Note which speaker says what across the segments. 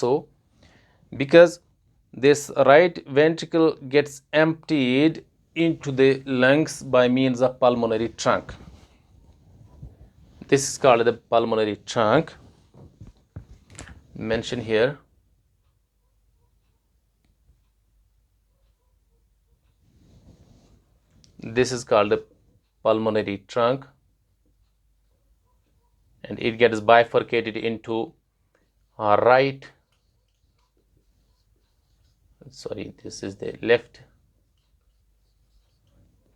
Speaker 1: So, because this right ventricle gets emptied into the lungs by means of pulmonary trunk. This is called the pulmonary trunk, mentioned here. This is called the pulmonary trunk, and it gets bifurcated into this is the left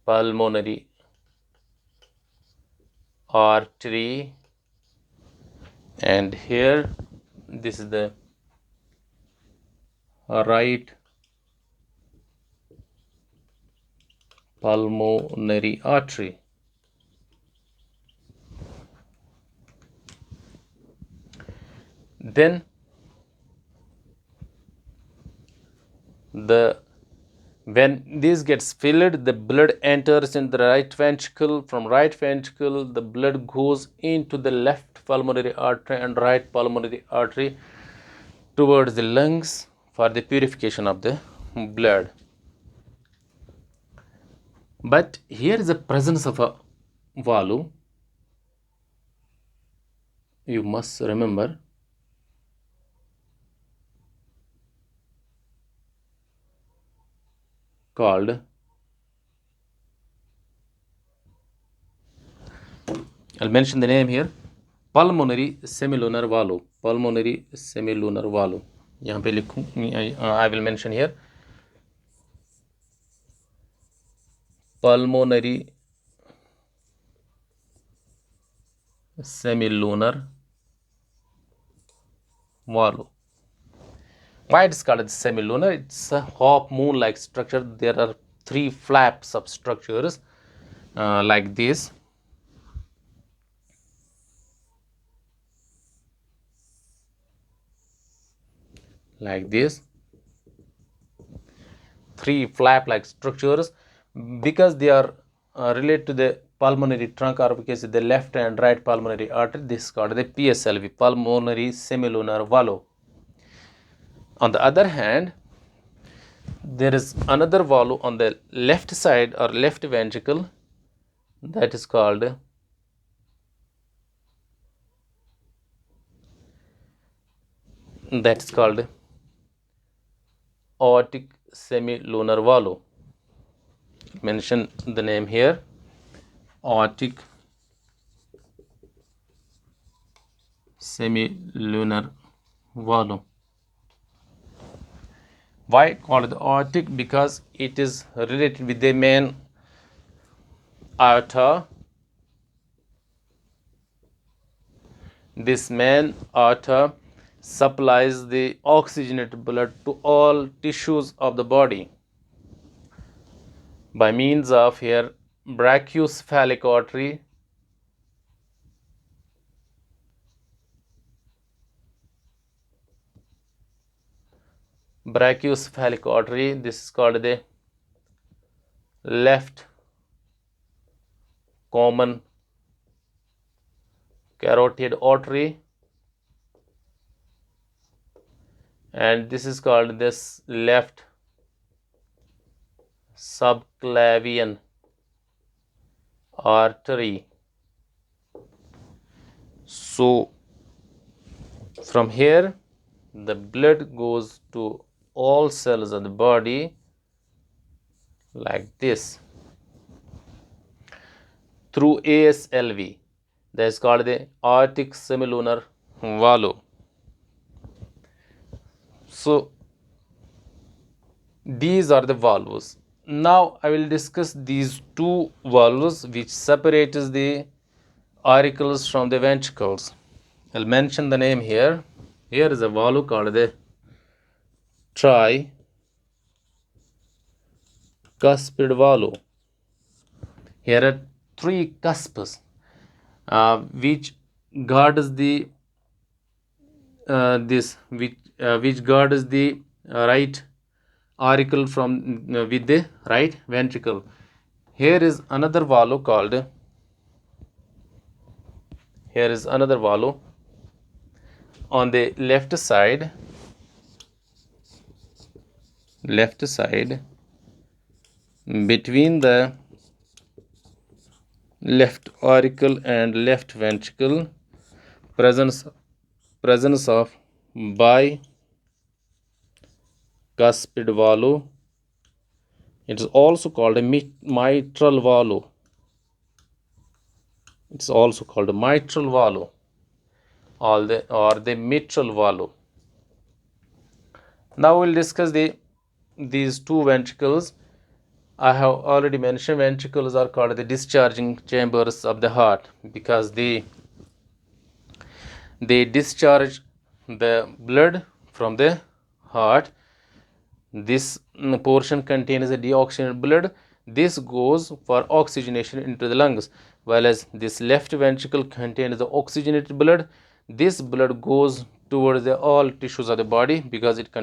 Speaker 1: pulmonary artery, and here this is the right pulmonary artery. Then when this gets filled, the blood enters in the right ventricle. From right ventricle, the blood goes into the left pulmonary artery and right pulmonary artery towards the lungs for the purification of the blood. But here is the presence of a valve. You must remember, called, I'll mention the name here, pulmonary semilunar valve. Pulmonary semilunar valve. यहाँ पे लिखूँ, I will mention here, pulmonary semilunar valve. Why it is called semilunar? It's a half moon like structure. There are three flaps of structures like this. Like this, three flap like structures, because they are related to the pulmonary trunk, or because the left and right pulmonary artery. This is called the PSLV, pulmonary semilunar valve. On the other hand, there is another valve on the left side or left ventricle, that is called aortic semilunar valve. Mention the name here, aortic semilunar valve. Why called the aortic? Because it is related with the main aorta. This main aorta supplies the oxygenated blood to all tissues of the body by means of here brachiocephalic artery, this is called the left common carotid artery, and this is called this left subclavian artery. So from here the blood goes to all cells of the body like this through ASLV, that is called the aortic semilunar valve. So these are the valves. Now I will discuss these two valves which separates the auricles from the ventricles. I'll mention the name here. Here is a valve called the tricuspid valve. Here are three cusps which guards the which guards the right auricle from with the right ventricle. Here is another valve called, here is another valve on the left side. left side, between the left auricle and left ventricle, presence of bicuspid valve. It is also called a mitral valve. It's also called a mitral valve or the mitral valve. Now we'll discuss these two ventricles. I have already mentioned ventricles are called the discharging chambers of the heart because they discharge the blood from the heart. This portion contains a deoxygenated blood. This goes for oxygenation into the lungs, whereas this left ventricle contains the oxygenated blood. This blood goes towards all tissues of the body because it contains